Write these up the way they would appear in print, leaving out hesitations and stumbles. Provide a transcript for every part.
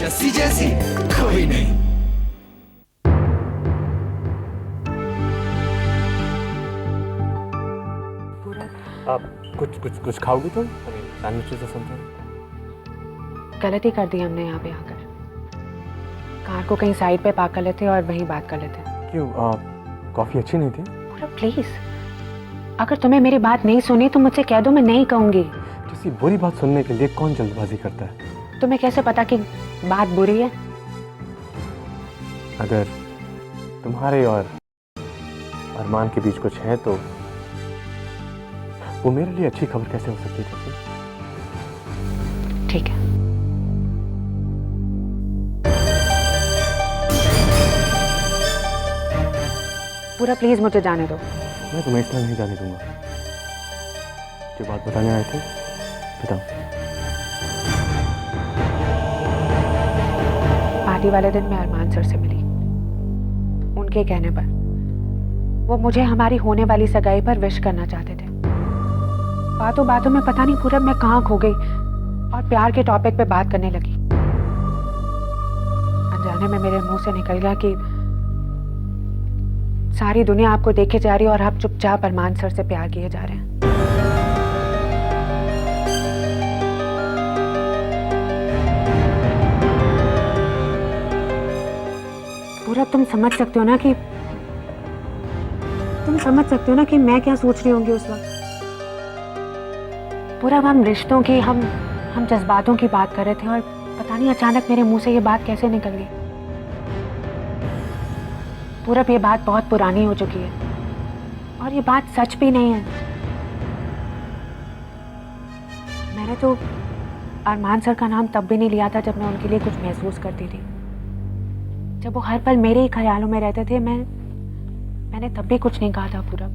जैसी जैसी कोई नहीं। आप कुछ खाओगी तुम? सैंडविचेस और समथिंग? गलती कर दी हमने यहाँ पे आकर। कार को कहीं साइड पे पार्क कर लेते और वहीं बात कर लेते। क्यों? कॉफी अच्छी नहीं थी? पूरा प्लीज, अगर तुम्हें मेरी बात नहीं सुनी तो मुझसे कह दो, मैं नहीं कहूंगी। किसी बुरी बात सुनने के लिए कौन जल्दबाजी करता है? तुम्हें कैसे पता कि बात बुरी है? अगर तुम्हारे और अरमान के बीच कुछ है तो वो मेरे लिए अच्छी खबर कैसे हो सकती है? ठीक है। पूरा प्लीज मुझे जाने दो। मैं तुम्हें इस तरह नहीं जाने दूंगा। जो बात बताने आए थे बताओ। पार्टी वाले दिन मैं अरमान सर से मिली। उनके कहने पर वो मुझे हमारी होने वाली सगाई पर विश करना चाहते थे। बातों बातों में पता नहीं पूरब मैं कहाँ खो गई और प्यार के टॉपिक पे बात करने लगी। अनजाने में मेरे मुंह से निकल गया कि सारी दुनिया आपको देखे जा रही है और आप चुपचाप अरमान सर से प्यार किए जा रहे हैं। पूरब तुम समझ सकते हो ना कि मैं क्या सोच रही होंगी उस वक्त। पूरब हम रिश्तों की हम जज्बातों की बात कर रहे थे और पता नहीं अचानक मेरे मुंह से ये बात कैसे निकल गई। पूरब ये बात बहुत पुरानी हो चुकी है और ये बात सच भी नहीं है। मैंने तो अरमान सर का नाम तब भी नहीं लिया था जब मैं उनके लिए कुछ महसूस करती थी। जब वो हर पल मेरे ही ख्यालों में रहते थे मैंने तब भी कुछ नहीं कहा था पूरब।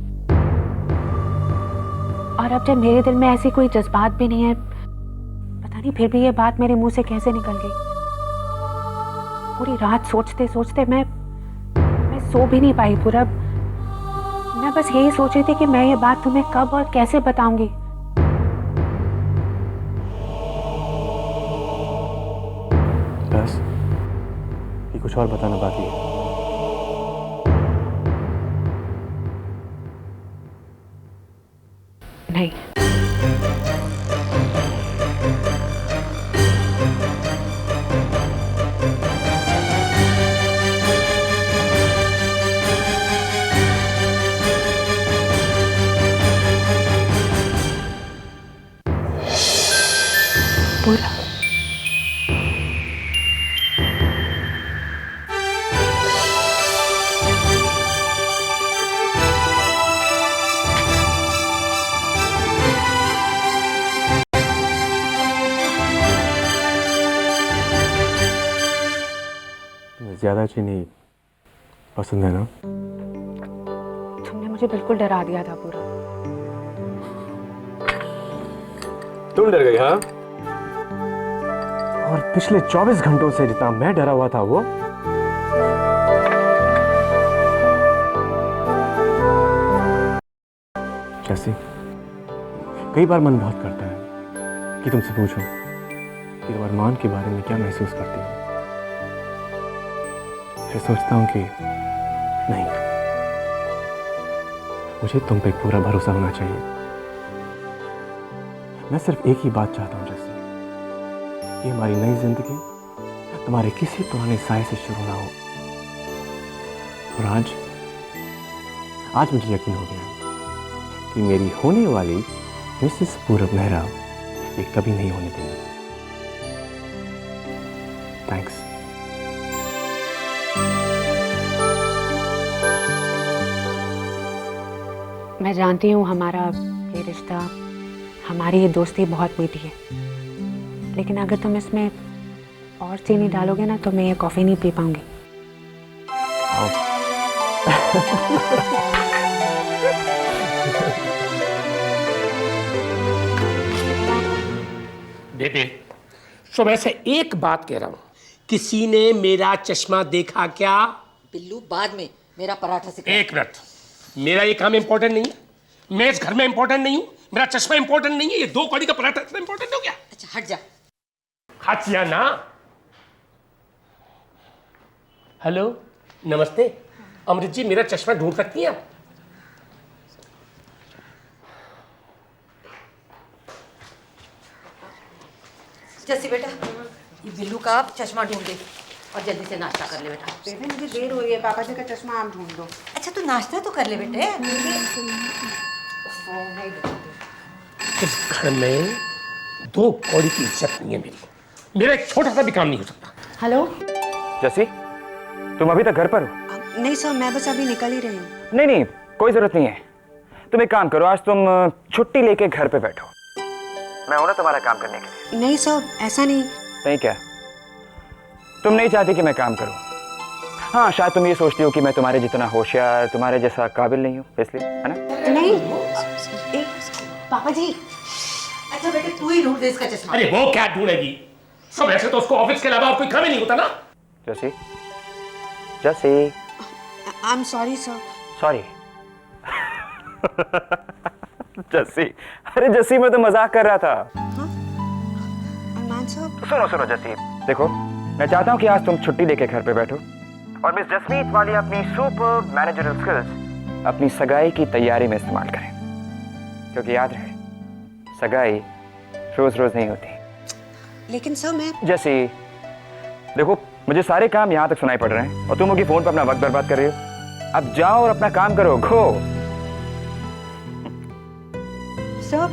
और अब जब मेरे दिल में ऐसी कोई जज्बात भी नहीं है, पता नहीं फिर भी ये बात मेरे मुंह से कैसे निकल गई। पूरी रात सोचते सोचते मैं सो भी नहीं पाई पूरब। मैं बस यही सोच रही थी कि मैं ये बात तुम्हें कब और कैसे बताऊंगी। बस कि कुछ और बताना बाकी है? नहीं। पूरा ज्यादा चीनी पसंद है ना? तुमने मुझे बिल्कुल डरा दिया था पूरा। तुम डर गई? हाँ। और पिछले 24 घंटों से जितना मैं डरा हुआ था वो जैसे कई बार मन बहुत करता है कि तुमसे पूछूं कि तुम अरमान के बारे में क्या महसूस करती हो। फिर सोचता हूं कि नहीं, मुझे तुम पे पूरा भरोसा होना चाहिए। मैं सिर्फ एक ही बात चाहता हूं जैसे कि हमारी नई जिंदगी तुम्हारे किसी पुराने साय से शुरू ना हो। और आज मुझे यकीन हो गया कि मेरी होने वाली मिसेस पूरब मेहरा ये कभी नहीं होने देंगी। थैंक्स। मैं जानती हूँ हमारा ये रिश्ता, हमारी ये दोस्ती बहुत मीठी है, लेकिन अगर तुम इसमें और चीनी डालोगे ना तो मैं ये कॉफ़ी नहीं पी पाऊंगी। बेटे, सुबह से एक बात कह रहा हूँ, किसी ने मेरा चश्मा देखा क्या? बिल्लू बाद में, मेरा पराठा सिखा। एक मिनट, मेरा ये काम इंपॉर्टेंट नहीं है, मैं इस घर में इंपॉर्टेंट नहीं हूँ, मेरा चश्मा इंपॉर्टेंट नहीं है, ये 2 कौड़ी का पराठा इतना इंपॉर्टेंट हो गया? अच्छा हट जा। हट या ना, हेलो, नमस्ते। अमृत जी, मेरा चश्मा ढूंढ सकती हैं आप? जस्सी बेटा, ये बिल्लू का आप चश्मा ढूंढ दे और जल्दी से नाश्ता कर ले बेटा। बेबे मुझे देर हो रही है, पापा जी का चश्मा आप ढूंढ दो। अच्छा तू नाश्ता तो कर ले बेटे। इस घर में दो कौड़ी की इज्जत नहीं है मेरी। मेरा एक छोटा सा भी काम नहीं हो सकता। हेलो। जसी, तुम अभी तक घर पर हो? नहीं सर, मैं बस अभी निकल ही रही हूँ। नहीं नहीं, कोई जरूरत नहीं है। तुम एक काम करो, आज तुम छुट्टी लेके घर पे बैठो। मैं हूं ना तुम्हारा काम करने के लिए। नहीं सर, ऐसा नहीं। नहीं क्या? तुम नहीं चाहती कि मैं काम करूं? हाँ, शायद तुम ये सोचती हो कि मैं तुम्हारे जितना होशियार, तुम्हारे जैसा काबिल नहीं हूं, इसलिए, है ना? नहीं। एक पापा जी। अच्छा बेटे तू ही ढूंढ दे इसका चश्मा। अरे वो क्या ढूंढेगी? सब ऐसे तो उसको ऑफिस के अलावा और कोई काम ही नहीं होता ना। जसी, जसी। I am sorry sir. Sorry. जसी, अरे जसी, मैं तो मजाक कर रहा था। अरमान साहब। सुनो सुनो जसी, देखो मैं चाहता हूँ कि आज तुम छुट्टी लेके घर पे बैठो और मिस जसमीत वाली अपनी सुपर मैनेजरल स्किल्स अपनी सगाई की तैयारी में इस्तेमाल करें, क्योंकि याद रहे सगाई रोज रोज नहीं होती। लेकिन सर मैं। जसी, देखो मुझे सारे काम यहाँ तक सुनाई पड़ रहे हैं और तुम होगी फोन पर अपना वक्त बर्बाद कर रही हो। अब जाओ और अपना काम करो, गो। सर।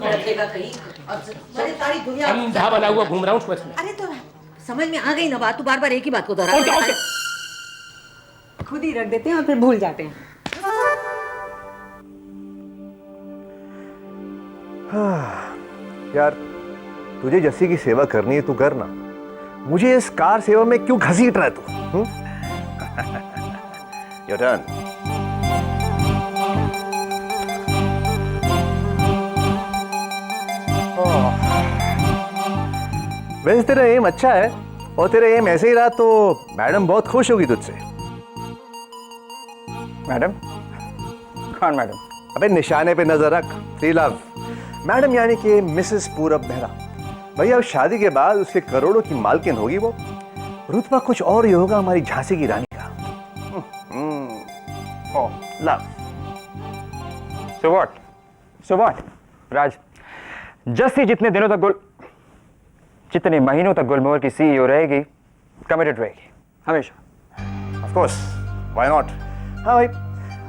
रखेगा कहीं और बड़ी सारी दुनिया अंधा बना हुआ घूम रहा हूँ उसमें। अरे तो समझ में आ गई ना बात, तू बार बार एक ही बात को दोहरा और क्या, और क्या? खुद ही रख देते हैं और फिर भूल जाते हैं। यार, तुझे जस्सी की सेवा करनी है, तू करना। मुझे इस कार सेवा में क्यों घसीट रहा है तू? Your turn. वैसे तेरा एम अच्छा है और तेरा एम ऐसे ही रहा तो मैडम बहुत खुश होगी तुझसे। मैडम? कौन मैडम? अबे निशाने पे नजर रख, फ्री लव। मैडम यानी कि मिसेस पूरब मेहरा। भैया अब शादी के बाद उसके करोड़ों की मालकिन होगी वो। रुतबा कुछ और ही होगा हमारी झांसी की रानी का। Love. So what? Raj, Jassi जितने महीनों तक गुलमोहर की सीईओ रहेगी, कमिटेड रहेगी हमेशा। Of course, why not. हाँ भाई,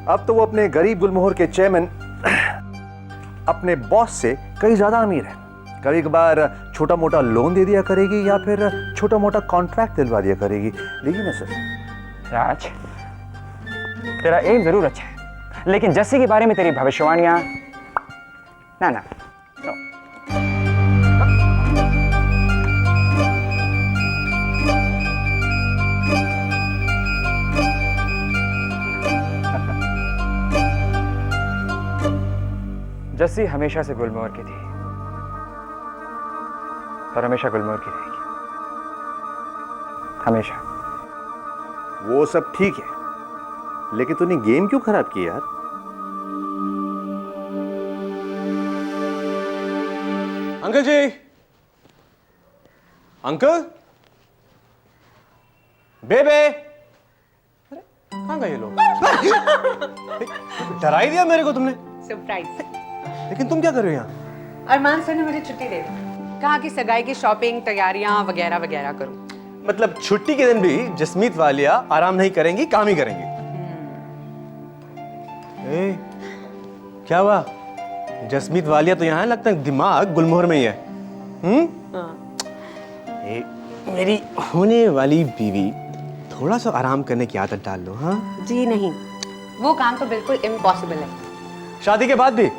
अब तो वो अपने गरीब गुलमोहर के चेयरमैन अपने बॉस से कहीं ज्यादा अमीर है। कभी कभार छोटा मोटा लोन दे दिया करेगी या फिर छोटा मोटा कॉन्ट्रैक्ट दिलवा दिया करेगी। लेकिन ना सर राज, तेरा एम जरूर अच्छा है, लेकिन जस्सी के बारे में तेरी भविष्यवाणियां ना ना नो। जस्सी हमेशा से गुलमोहर की थी और हमेशा गुलमोहर की रहेगी, हमेशा। वो सब ठीक है, लेकिन तूने गेम क्यों खराब की यार? अंकल जी, अंकल, बेबे, अरे कहाँ गए ये लोग? डरा ही दिया मेरे को तुमने। सरप्राइज। लेकिन तुम क्या कर रहे हो यहाँ? अरमान सर ने मुझे छुट्टी दे दी, कहा कि सगाई की शॉपिंग तैयारियां वगैरह वगैरह करूं। मतलब छुट्टी के दिन भी जसमीत वालिया आराम नहीं करेंगी, काम ही करेंगी। ए, क्या हुआ? जसमीत वालिया तो यहाँ है, लगता है दिमाग गुलमोहर में ही है। ए, मेरी होने वाली बीवी, थोड़ा सा आराम करने की आदत डाल लो। हाँ जी नहीं, वो काम तो बिल्कुल इम्पॉसिबल है। शादी के बाद भी?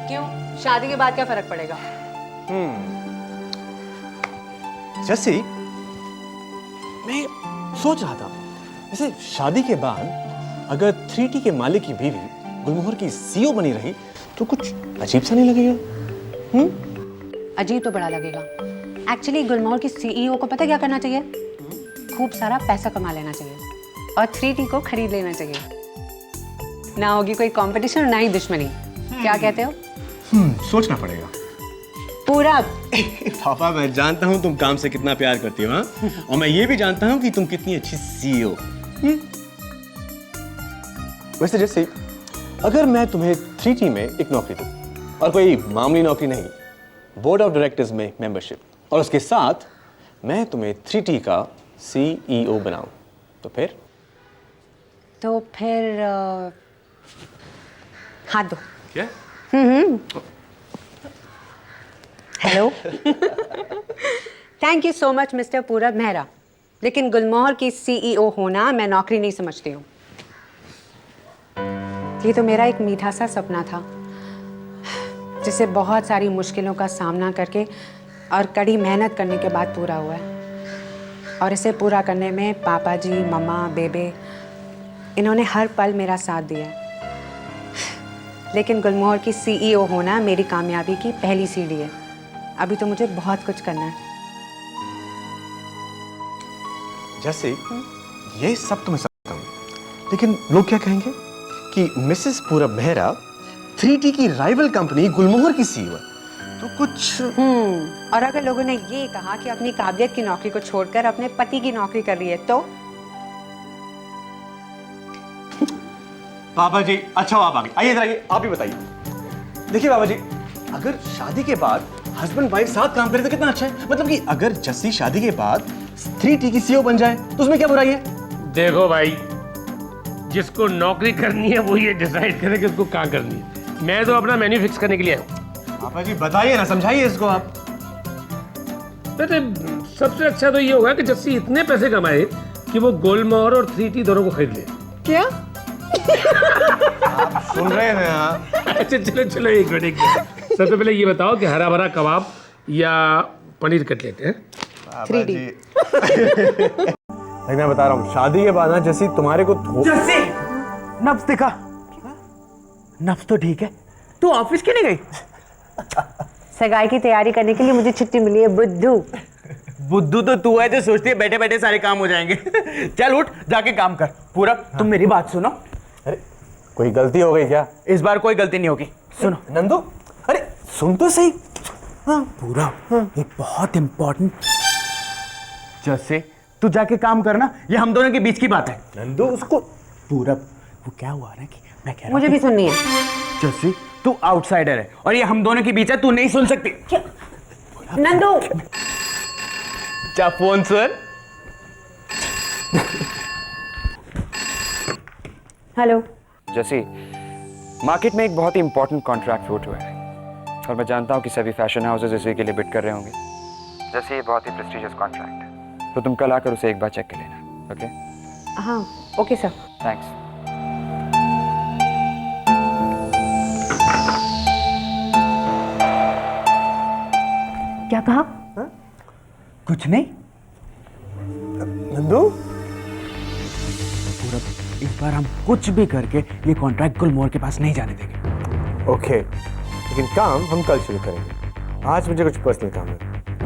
क्यों? शादी के बाद क्या फर्क पड़ेगा? जैसे मैं सोच रहा था, जैसे शादी के बाद अगर 3T के मालिक की बीवी गुलमोहर की सीईओ बनी रही तो कुछ अजीब सा नहीं लगेगा? अजीब तो बड़ा लगेगा। एक्चुअली गुलमोहर की सीईओ को पता क्या करना चाहिए? खूब सारा पैसा कमा लेना चाहिए और 3T को खरीद लेना चाहिए। ना होगी कोई कंपटीशन और ना ही दुश्मनी। क्या कहते हो? सोचना पड़ेगा। पूरा पापा, मैं जानता हूँ तुम काम से कितना प्यार करती हो, हाँ? और मैं ये भी जानता हूँ कि तुम कितनी अच्छी सीईओ। वैसे जैसे अगर मैं तुम्हें 3T में एक नौकरी दूं, और कोई मामूली नौकरी नहीं, बोर्ड ऑफ डायरेक्टर्स में मेंबरशिप, और उसके साथ मैं तुम्हें 3T का CEO बनाऊं, तो फिर हाथ दो। क्या? Hello. Thank you so much mister पूरब मेहरा, लेकिन गुलमोहर की CEO होना मैं नौकरी नहीं समझती हूँ। ये तो मेरा एक मीठा सा सपना था, जिसे बहुत सारी मुश्किलों का सामना करके और कड़ी मेहनत करने के बाद पूरा हुआ है। और इसे पूरा करने में पापा जी, मम्मा, बेबे, इन्होंने हर पल मेरा साथ दिया है। लेकिन गुलमोहर की CEO होना मेरी कामयाबी की पहली सीढ़ी है। अभी तो मुझे बहुत कुछ करना है। जैसे ये सब तो मैं समझता हूँ, लेकिन लोग क्या कहेंगे कि मिसेस पूरब मेहरा 3T की राइवल कंपनी गुलमोहर की CEO है, तो कुछ। और अगर लोगों ने ये कहा कि अपनी काबिलियत की नौकरी को छोड़कर अपने पति की नौकरी कर रही है, तो बाबा जी, अच्छा आप आ गए, आइए इधर आइए, आप ही बताइए। देखिए बाबा जी, अगर शादी के बाद हस्बैंड वाइफ साथ काम करे तो कितना अच्छा है। मतलब कि अगर जस्सी शादी के बाद 3T की CEO बन जाए तो उसमें क्या बुराई है? देखो भाई, जिसको नौकरी करनी है वो ये डिसाइड करे कि उसको कहाँ करनी है। मैं तो अपना मेन्यू फिक्स करने के लिए आया हूँ। पापा जी बताइए ना, समझाइए इसको आप। वैसे सबसे अच्छा तो ये होगा कि जस्सी इतने पैसे कमाए कि वो गुलमोहर और 3T दोनों को खरीद ले। क्या? आप सुन रहे हैं ना? अच्छा चलो चलो, एक मिनट। सबसे पहले ये बताओ कि हरा भरा कबाब या पनीर कटलेट है? 3D। भाई मैं बता रहा हूँ, शादी के बाद ना जैसी तुम्हारे को जैसे नब्स देखा? नब्स तो ठीक है, तू ऑफिस क्यों नहीं गई? सगाई की तैयारी करने के लिए मुझे छुट्टी मिली है बुद्धू। बुद्धू तो तू है जो सोचती है बैठे बैठे सारे काम हो जाएंगे। चल उठ, जाके काम कर। पूरा तुम मेरी बात सुनो। अरे कोई गलती हो गई क्या? इस बार कोई गलती नहीं होगी। सुनो नंदू, अरे सुन तो सही। हाँ पूरा एक बहुत इंपॉर्टेंट। जैसे तू जाके काम करना, ये हम दोनों के बीच की बात है। नंदू उसको पूरा वो क्या हुआ ना कि मैं कह रहा मुझे भी सुननी है। जैसे तू आउटसाइडर है और ये हम दोनों के बीच है, तू नहीं सुन सकती। नंदू, जा फोन सुन। हेलो। जैसे मार्केट में एक बहुत ही इंपॉर्टेंट कॉन्ट्रैक्ट फ्लोट हुआ है और मैं जानता हूँ कि सभी फैशन हाउसेज इसी के लिए बिड कर रहे होंगे। जैसे ये बहुत ही प्रेस्टिजियस कॉन्ट्रैक्ट है, तो तुम कल आकर उसे एक बार चेक कर लेना। ओके? हाँ ओके सर। थैंक्स। क्या कहा? कुछ नहीं। नंदू, पूरा इस बार हम कुछ भी करके ये कॉन्ट्रैक्ट गुलमोहर के पास नहीं जाने देंगे। ओके, लेकिन काम हम कल शुरू करेंगे। आज मुझे कुछ पर्सनल काम है,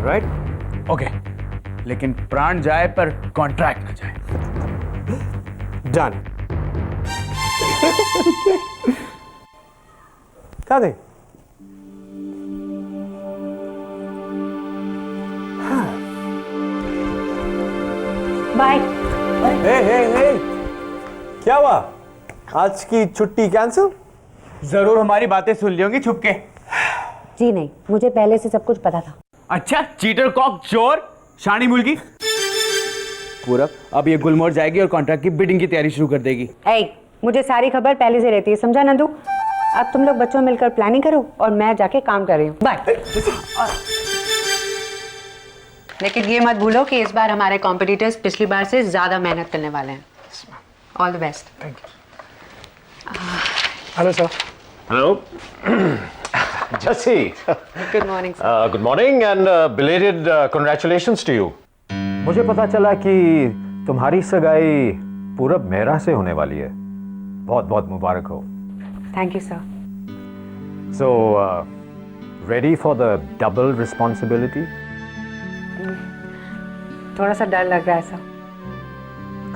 राइट? ओके, लेकिन प्राण जाए पर कॉन्ट्रैक्ट ना जाए। डन। क्या दे? बाय। हे, क्या हुआ? आज की छुट्टी कैंसिल? जरूर हमारी बातें सुन ली होंगी छुप के। जी नहीं, मुझे पहले से सब कुछ पता था। अच्छा, चीटर, कॉक, चोर, शानी मुर्गी। पूरा अब ये गुलमोहर जाएगी और कॉन्ट्रैक्ट की बिडिंग की तैयारी शुरू कर देगी। मुझे सारी खबर पहले से रहती है, समझा नंदू? अब तुम लोग बच्चों मिलकर प्लानिंग करो और मैं जाके काम कर रही हूँ। बाय। लेकिन ये मत भूलो कि इस बार हमारे कॉम्पिटिटर्स पिछली बार से ज्यादा मेहनत करने वाले हैं। All the best. Hello sir. Hello. Jesse. Good morning sir. Good morning and belated congratulations to you. मुझे पता चला कि तुम्हारी सगाई पूरब मेहरा से होने वाली है। बहुत बहुत मुबारक हो। Thank you sir. So, ready for the double responsibility? थोड़ा सा डर लग रहा है सर।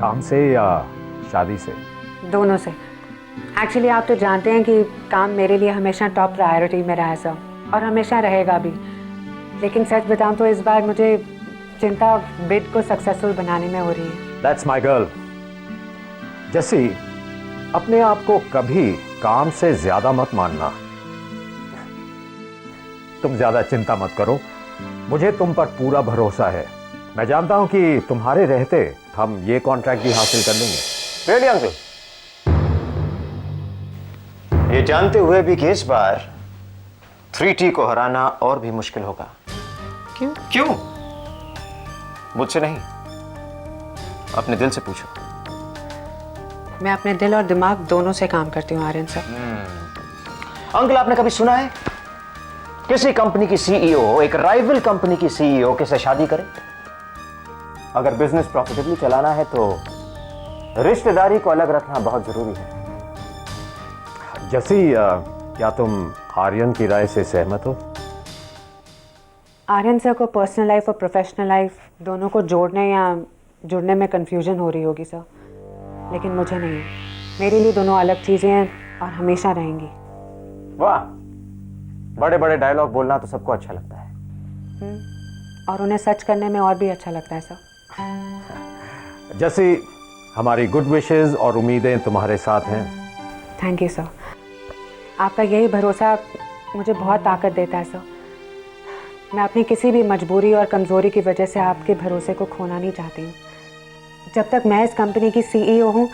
काम से या शादी से? दोनों से। एक्चुअली आप तो जानते हैं कि काम मेरे लिए हमेशा टॉप प्रायोरिटी में रहा है सर, और हमेशा रहेगा भी। लेकिन सच बताऊं तो इस बार मुझे चिंता बिड को सक्सेसफुल बनाने में हो रही है। That's my girl. जैसी, अपने आप को कभी काम से ज्यादा मत मानना। तुम ज्यादा चिंता मत करो, मुझे तुम पर पूरा भरोसा है। मैं जानता हूं कि तुम्हारे रहते हम ये कॉन्ट्रैक्ट भी हासिल कर लेंगे। Really uncle? ये जानते हुए भी कि इस बार 3T को हराना और भी मुश्किल होगा। क्यों? मुझसे नहीं, अपने दिल से पूछो। मैं अपने दिल और दिमाग दोनों से काम करती हूँ आर्यन सर। अंकल, आपने कभी सुना है किसी कंपनी की सीईओ एक राइवल कंपनी की सीईओ के साथ शादी करे? अगर बिजनेस प्रॉफिटेबली चलाना है तो रिश्तेदारी को अलग रखना बहुत जरूरी है। जैसी, क्या तुम आर्यन की राय से सहमत हो? आर्यन सर को पर्सनल लाइफ और प्रोफेशनल लाइफ दोनों को जोड़ने या जुड़ने में कंफ्यूजन हो रही होगी सर, लेकिन मुझे नहीं। मेरे लिए दोनों अलग चीज़ें हैं और हमेशा रहेंगी। वाह, बड़े बड़े डायलॉग बोलना तो सबको अच्छा लगता है। और उन्हें सच करने में और भी अच्छा लगता है सर। जैसी, हमारी गुड विशेस और उम्मीदें तुम्हारे साथ हैं। Thank you sir. आपका यही भरोसा मुझे बहुत ताकत देता है सर। मैं अपनी किसी भी मजबूरी और कमज़ोरी की वजह से आपके भरोसे को खोना नहीं चाहती हूँ। जब तक मैं इस कंपनी की सीईओ हूँ,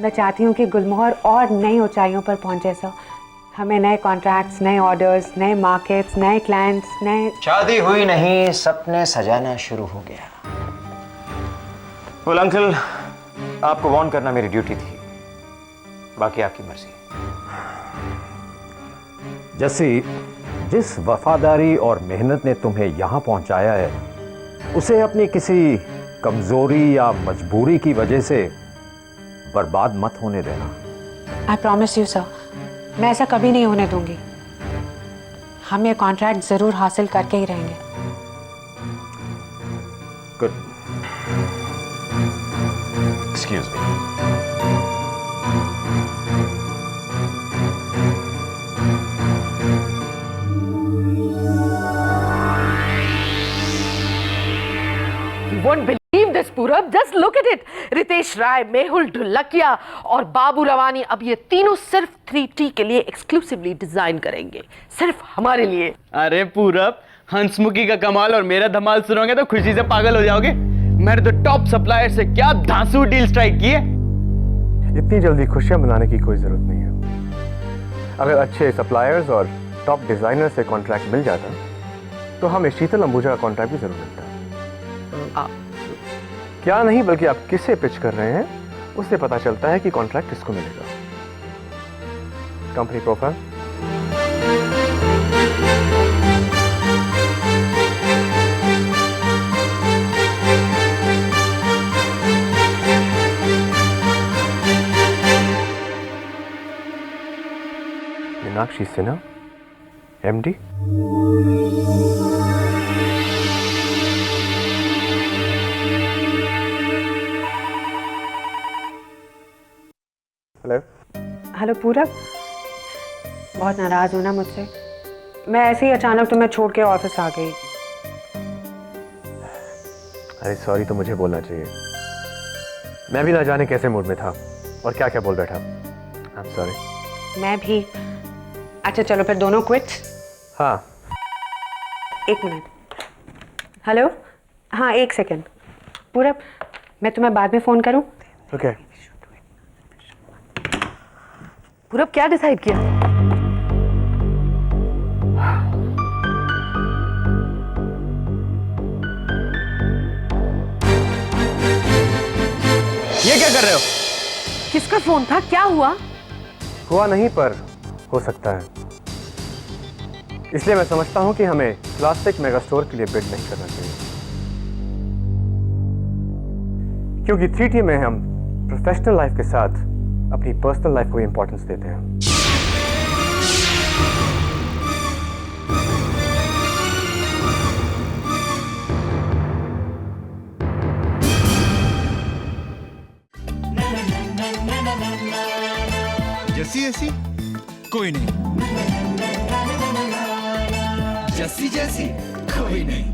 मैं चाहती हूँ कि गुलमोहर और नई ऊंचाइयों पर पहुँचे सर। हमें नए कॉन्ट्रैक्ट्स, नए ऑर्डर्स, नए मार्केट्स, नए क्लाइंट्स, नए। शादी हुई नहीं, सपने सजाना शुरू हो गया। बोल अंकल, आपको वार्न करना मेरी ड्यूटी थी, बाकी आपकी मर्जी। जैसी, जिस वफादारी और मेहनत ने तुम्हें यहां पहुंचाया है, उसे अपनी किसी कमजोरी या मजबूरी की वजह से बर्बाद मत होने देना। आई प्रॉमिस यू सर, मैं ऐसा कभी नहीं होने दूंगी। हम ये कॉन्ट्रैक्ट जरूर हासिल करके ही रहेंगे। Good. Excuse me. won't believe this, Purab. Just look at it. Ritesh Rai, Mehul Dhulakia और बाबू रवानी अब ये तीनों सिर्फ 3T के लिए एक्सक्लूसिवली डिजाइन करेंगे, सिर्फ हमारे लिए। अरे पूरब, हंसमुखी का कमाल और मेरा धमाल सुनोगे तो खुशी से पागल हो जाओगे। मैंने तो टॉप सप्लायर से क्या धांसू डील स्ट्राइक की है। इतनी जल्दी खुशियां मनाने की कोई जरूरत नहीं है। अगर अच्छे सप्लायर्स और टॉप डिजाइनर से कॉन्ट्रैक्ट मिल जाता तो हमें शीतल अंबुजा का कॉन्ट्रैक्ट भी जरूर मिलता। क्या नहीं, बल्कि आप किसे पिच कर रहे हैं उससे पता चलता है कि कॉन्ट्रैक्ट किसको मिलेगा। Company profile, Meenakshi Sinha, MD। Hello. Hello पूरब, बहुत नाराज हो ना मुझसे? मैं ऐसे ही अचानक तुम्हें छोड़ के ऑफिस आ गई। अरे सॉरी तो मुझे बोलना चाहिए। मैं भी ना जाने कैसे मूड में था और क्या क्या बोल बैठा। I am sorry. मैं भी। अच्छा चलो फिर दोनों क्विट। हाँ। एक मिनट। हेलो, हाँ एक सेकेंड। पूरब, मैं तुम्हें बाद में फ़ोन करूँ? ओके। पूरब, क्या डिसाइड किया? ये क्या कर रहे हो? किसका फोन था? क्या हुआ? हुआ नहीं पर हो सकता है, इसलिए मैं समझता हूं कि हमें प्लास्टिक मेगा स्टोर के लिए बिड नहीं करना चाहिए, क्योंकि 3T में हम प्रोफेशनल लाइफ के साथ अपनी पर्सनल लाइफ को इंपॉर्टेंस देते हैं। कोई नहीं, जैसी जैसी कोई नहीं।